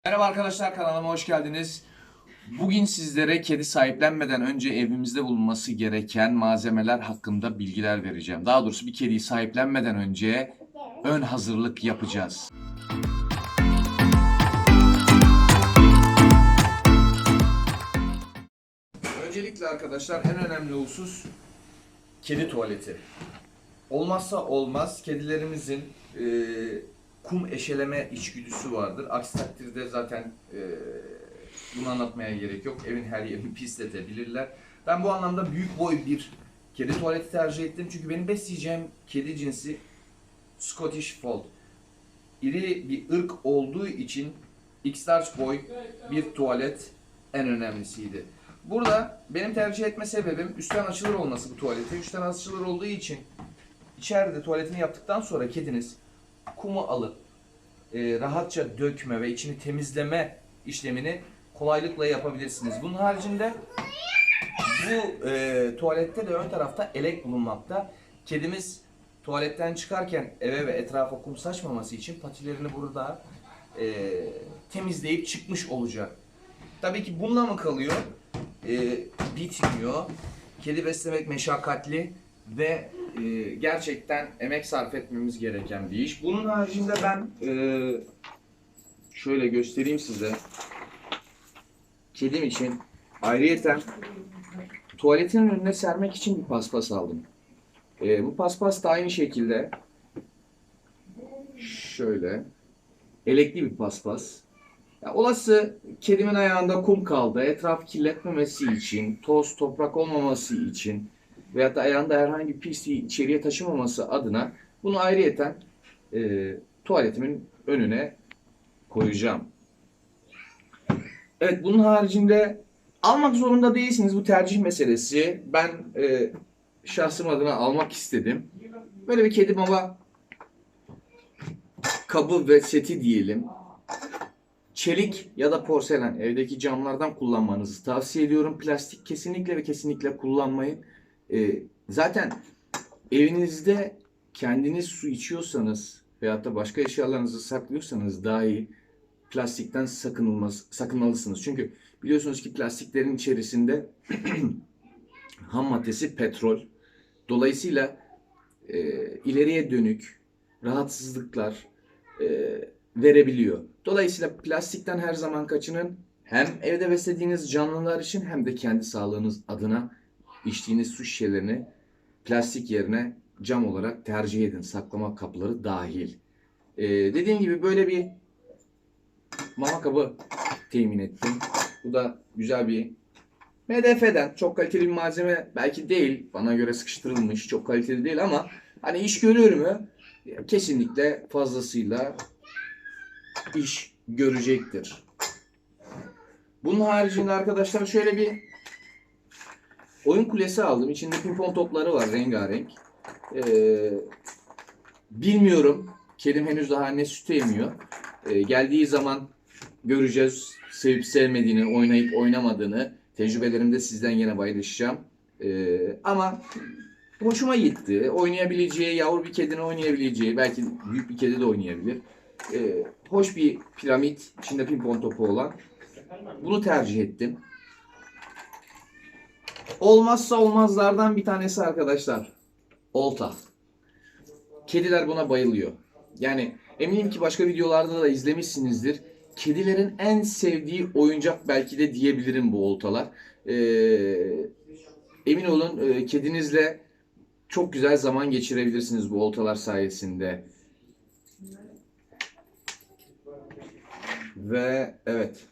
Merhaba arkadaşlar, kanalıma hoş geldiniz. Bugün sizlere kedi sahiplenmeden önce evimizde bulunması gereken malzemeler hakkında bilgiler vereceğim. Daha doğrusu bir kediyi sahiplenmeden önce ön hazırlık yapacağız. Öncelikle arkadaşlar en önemli husus kedi tuvaleti. Olmazsa olmaz kedilerimizin kum eşeleme içgüdüsü vardır. Aksi takdirde zaten bunu anlatmaya gerek yok. Evin her yerini pisletebilirler. Ben bu anlamda büyük boy bir kedi tuvaleti tercih ettim. Çünkü benim besleyeceğim kedi cinsi Scottish Fold. İri bir ırk olduğu için X-large boy bir tuvalet en önemlisiydi. Burada benim tercih etme sebebim üstten açılır olması bu tuvaleti. Üstten açılır olduğu için içeride tuvaletini yaptıktan sonra kediniz kumu alıp rahatça dökme ve içini temizleme işlemini kolaylıkla yapabilirsiniz. Bunun haricinde bu tuvalette de ön tarafta elek bulunmakta. Kedimiz tuvaletten çıkarken eve ve etrafa kum saçmaması için patilerini burada temizleyip çıkmış olacak. Tabii ki bununla mı kalıyor? Bitmiyor. Kedi beslemek meşakkatli ve gerçekten emek sarf etmemiz gereken bir iş. Bunun haricinde ben şöyle göstereyim size. Kedim için ayrıyeten tuvaletin önüne sermek için bir paspas aldım. Bu paspas da aynı şekilde şöyle elekli bir paspas. Ya olası kedimin ayağında kum kaldı, etraf kirletmemesi için, toz, toprak olmaması için veyahut da ayağında herhangi bir pisliği içeriye taşımaması adına bunu ayrıyeten tuvaletimin önüne koyacağım. Evet, bunun haricinde almak zorunda değilsiniz, bu tercih meselesi. Ben şahsım adına almak istedim. Böyle bir kedi mama kabı ve seti diyelim. Çelik ya da porselen evdeki camlardan kullanmanızı tavsiye ediyorum. Plastik kesinlikle ve kesinlikle kullanmayın. Zaten evinizde kendiniz su içiyorsanız veyahut da başka eşyalarınızı saklıyorsanız dahi plastikten sakınmalısınız. Çünkü biliyorsunuz ki plastiklerin içerisinde ham maddesi petrol. Dolayısıyla ileriye dönük rahatsızlıklar verebiliyor. Dolayısıyla plastikten her zaman kaçının. Hem evde beslediğiniz canlılar için hem de kendi sağlığınız adına içtiğiniz su şişelerini plastik yerine cam olarak tercih edin. Saklama kapları dahil. Dediğim gibi böyle bir mama kabı temin ettim. Bu da güzel bir MDF'den. Çok kaliteli bir malzeme belki değil. Bana göre sıkıştırılmış. Çok kaliteli değil ama hani iş görür mü? Kesinlikle fazlasıyla iş görecektir. Bunun haricinde arkadaşlar şöyle bir oyun kulesi aldım. İçinde pimpon topları var rengarenk. Bilmiyorum. Kedim henüz daha ne süt emiyor. Geldiği zaman göreceğiz. Sevip sevmediğini, oynayıp oynamadığını. Tecrübelerimde sizden yine paylaşacağım. Ama hoşuma gitti. Oynayabileceği, yavru bir kedinin oynayabileceği, belki büyük bir kedi de oynayabilir. Hoş bir piramit, içinde pimpon topu olan. Bunu tercih ettim. Olmazsa olmazlardan bir tanesi arkadaşlar. Olta. Kediler buna bayılıyor. Yani eminim ki başka videolarda da izlemişsinizdir. Kedilerin en sevdiği oyuncak belki de diyebilirim bu oltalar. Emin olun kedinizle çok güzel zaman geçirebilirsiniz bu oltalar sayesinde. Ve evet.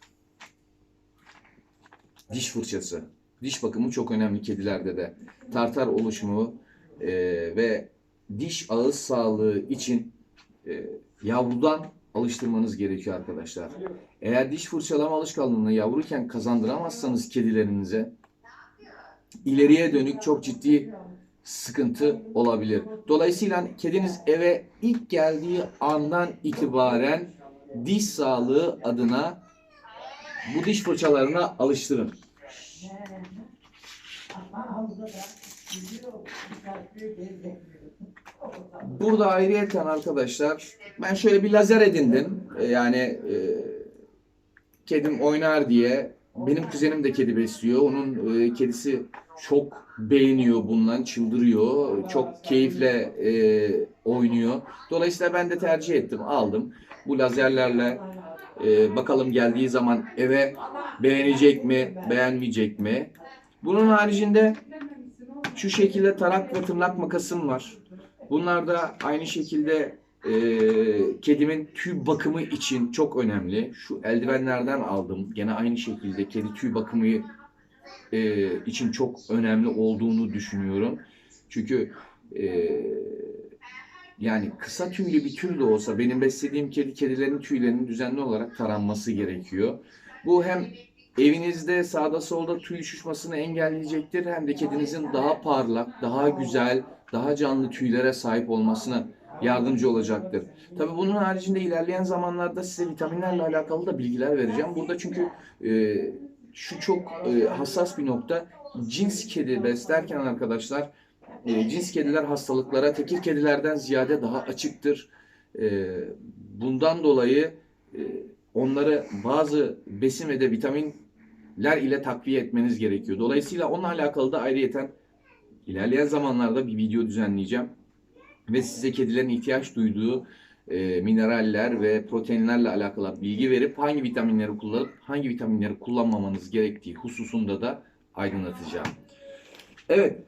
Diş fırçası. Diş bakımı çok önemli kedilerde de. Tartar oluşumu ve diş ağız sağlığı için yavrudan alıştırmanız gerekiyor arkadaşlar. Eğer diş fırçalama alışkanlığını yavruyken kazandıramazsanız kedilerinize ileriye dönük çok ciddi sıkıntı olabilir. Dolayısıyla kediniz eve ilk geldiği andan itibaren diş sağlığı adına bu diş fırçalarına alıştırın. Burada ayrıyeten arkadaşlar ben şöyle bir lazer edindim. Yani kedim oynar diye, benim kuzenim de kedi besliyor. Onun kedisi çok beğeniyor bundan, çıldırıyor. Çok keyifle oynuyor. Dolayısıyla ben de tercih ettim, aldım. Bu lazerlerle bakalım geldiği zaman eve beğenecek mi, beğenmeyecek mi? Bunun haricinde şu şekilde tarak ve tırnak makasım var. Bunlar da aynı şekilde kedimin tüy bakımı için çok önemli. Şu eldivenlerden aldım. Gene aynı şekilde kedi tüy bakımı için çok önemli olduğunu düşünüyorum. Çünkü e, yani kısa tüylü bir tür de olsa benim beslediğim kedilerin tüylerinin düzenli olarak taranması gerekiyor. Bu hem evinizde sağda solda tüy uçuşmasını engelleyecektir, hem de kedinizin daha parlak, daha güzel, daha canlı tüylere sahip olmasına yardımcı olacaktır. Tabii bunun haricinde ilerleyen zamanlarda size vitaminlerle alakalı da bilgiler vereceğim. Burada çünkü e, şu çok hassas bir nokta. Cins kedi beslerken arkadaşlar, cins kediler hastalıklara tekir kedilerden ziyade daha açıktır. E, Bundan dolayı e, onları bazı besin ve de vitaminler ile takviye etmeniz gerekiyor. Dolayısıyla onunla alakalı da ayrıyeten ilerleyen zamanlarda bir video düzenleyeceğim. Ve size kedilerin ihtiyaç duyduğu mineraller ve proteinlerle alakalı bilgi verip hangi vitaminleri kullanıp hangi vitaminleri kullanmamanız gerektiği hususunda da aydınlatacağım. Evet,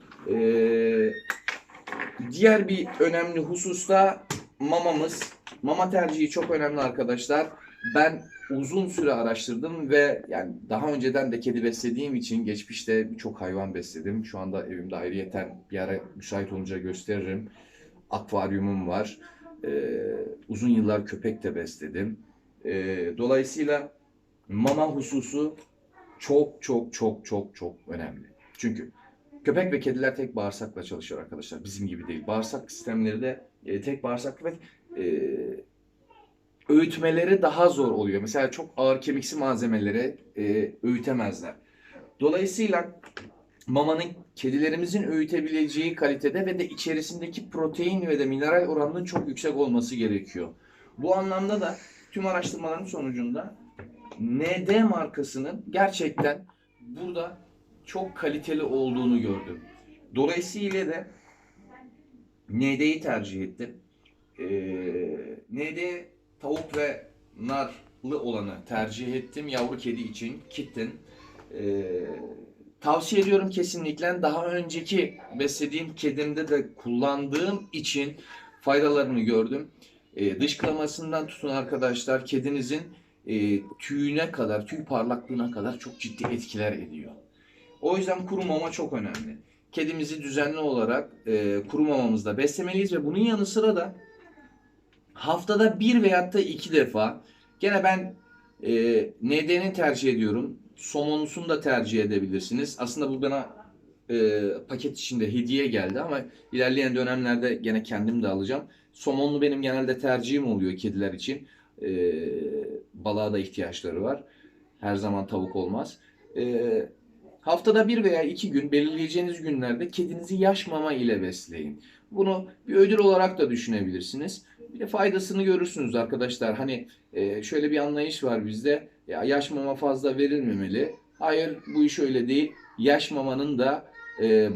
diğer bir önemli husus da mamamız. Mama tercihi çok önemli arkadaşlar. Ben uzun süre araştırdım ve yani daha önceden de kedi beslediğim için geçmişte birçok hayvan besledim. Şu anda evimde ayrıyeten bir ara müsait olunca gösteririm. Akvaryumum var. Uzun yıllar köpek de besledim. Dolayısıyla mama hususu çok çok çok çok çok önemli. Çünkü köpek ve kediler tek bağırsakla çalışıyor arkadaşlar. Bizim gibi değil. Bağırsak sistemleri de tek bağırsak ve öğütmeleri daha zor oluyor. Mesela çok ağır kemiksi malzemeleri öğütemezler. Dolayısıyla mamanın kedilerimizin öğütebileceği kalitede ve de içerisindeki protein ve de mineral oranının çok yüksek olması gerekiyor. Bu anlamda da tüm araştırmaların sonucunda ND markasının gerçekten burada çok kaliteli olduğunu gördüm. Dolayısıyla da ND'yi tercih ettim. ND tavuk ve narlı olanı tercih ettim. Yavru kedi için Kitten. Tavsiye ediyorum kesinlikle. Daha önceki beslediğim kedimde de kullandığım için faydalarını gördüm. Dışkılamasından tutun arkadaşlar, kedinizin tüyüne kadar, tüy parlaklığına kadar çok ciddi etkiler ediyor. O yüzden kuru mama çok önemli. Kedimizi düzenli olarak kuru mamamızda beslemeliyiz ve bunun yanı sıra da haftada bir veyahut da iki defa, gene ben ND'ni tercih ediyorum. Somonlusunu da tercih edebilirsiniz. Aslında bu bana paket içinde hediye geldi ama ilerleyen dönemlerde gene kendim de alacağım. Somonlu benim genelde tercihim oluyor kediler için. Balığa da ihtiyaçları var. Her zaman tavuk olmaz. Haftada bir veya iki gün belirleyeceğiniz günlerde kedinizi yaş mama ile besleyin. Bunu bir ödül olarak da düşünebilirsiniz. Bir de faydasını görürsünüz arkadaşlar. Hani şöyle bir anlayış var bizde. Ya yaş mama fazla verilmemeli. Hayır, bu iş öyle değil. Yaş mamanın da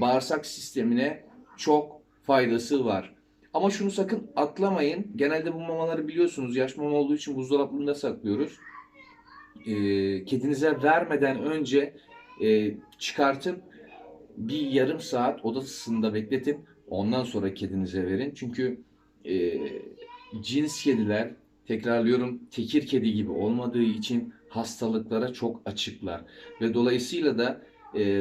bağırsak sistemine çok faydası var. Ama şunu sakın atlamayın. Genelde bu mamaları biliyorsunuz, yaş mama olduğu için buzdolabında saklıyoruz. Kedinize vermeden önce çıkartıp bir yarım saat odasında bekletin. Ondan sonra kedinize verin. Çünkü e, cins kediler, tekrarlıyorum, tekir kedi gibi olmadığı için hastalıklara çok açıklar. Ve dolayısıyla da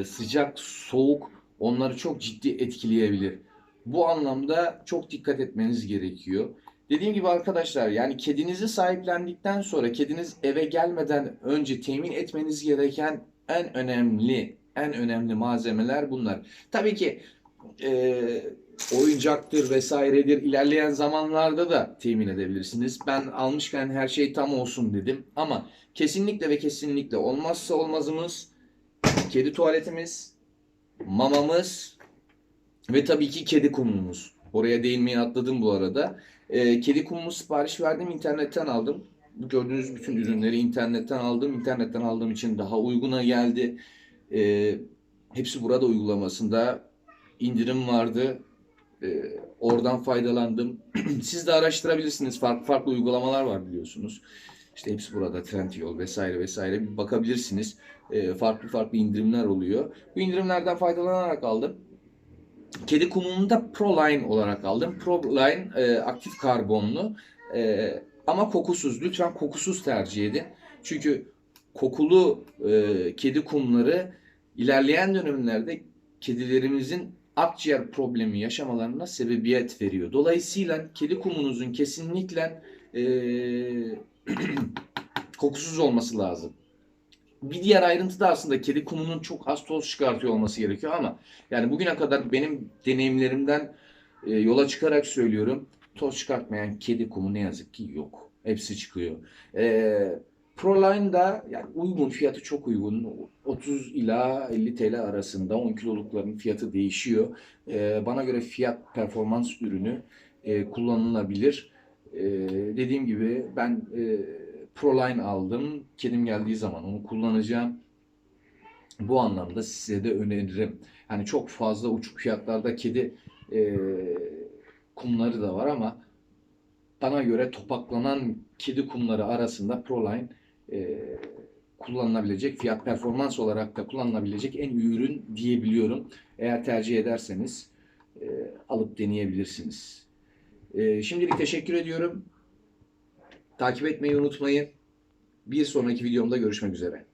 sıcak, soğuk onları çok ciddi etkileyebilir. Bu anlamda çok dikkat etmeniz gerekiyor. Dediğim gibi arkadaşlar, yani kedinizi sahiplendikten sonra kediniz eve gelmeden önce temin etmeniz gereken en önemli malzemeler bunlar. Tabii ki oyuncaktır vesairedir, ilerleyen zamanlarda da temin edebilirsiniz. Ben almışken her şey tam olsun dedim ama kesinlikle ve kesinlikle olmazsa olmazımız kedi tuvaletimiz, mamamız ve tabii ki kedi kumumuz. Oraya değinmeyi atladım bu arada. Kedi kumumu sipariş verdim, internetten aldım. gördüğünüz bütün ürünleri internetten aldım. İnternetten aldığım için daha uyguna geldi. Hepsi burada uygulamasında indirim vardı. Oradan faydalandım. Siz de araştırabilirsiniz. Farklı farklı uygulamalar var biliyorsunuz. İşte hepsi burada, Trendyol vesaire vesaire, bir bakabilirsiniz. Farklı farklı indirimler oluyor. Bu indirimlerden faydalanarak aldım. Kedi kumunu da Proline olarak aldım. Proline aktif karbonlu ama kokusuz. Lütfen kokusuz tercih edin. Çünkü kokulu kedi kumları ilerleyen dönemlerde kedilerimizin akciğer problemi yaşamalarına sebebiyet veriyor. Dolayısıyla kedi kumunuzun kesinlikle e, kokusuz olması lazım. Bir diğer ayrıntı da aslında kedi kumunun çok az toz çıkartıyor olması gerekiyor ama yani bugüne kadar benim deneyimlerimden yola çıkarak söylüyorum. Toz çıkartmayan kedi kumu ne yazık ki yok. Hepsi çıkıyor. Proline'da yani uygun, fiyatı çok uygun. 30 ila 50 TL arasında, 10 kilolukların fiyatı değişiyor. Bana göre fiyat performans ürünü, kullanılabilir. Dediğim gibi ben Proline aldım. Kedim geldiği zaman onu kullanacağım. Bu anlamda size de öneririm. Hani çok fazla uçuk fiyatlarda kedi e, kumları da var ama bana göre topaklanan kedi kumları arasında Proline e, kullanılabilecek, fiyat performans olarak da kullanılabilecek en iyi ürün diyebiliyorum. Eğer tercih ederseniz alıp deneyebilirsiniz. Şimdilik teşekkür ediyorum. Takip etmeyi unutmayın. Bir sonraki videomda görüşmek üzere.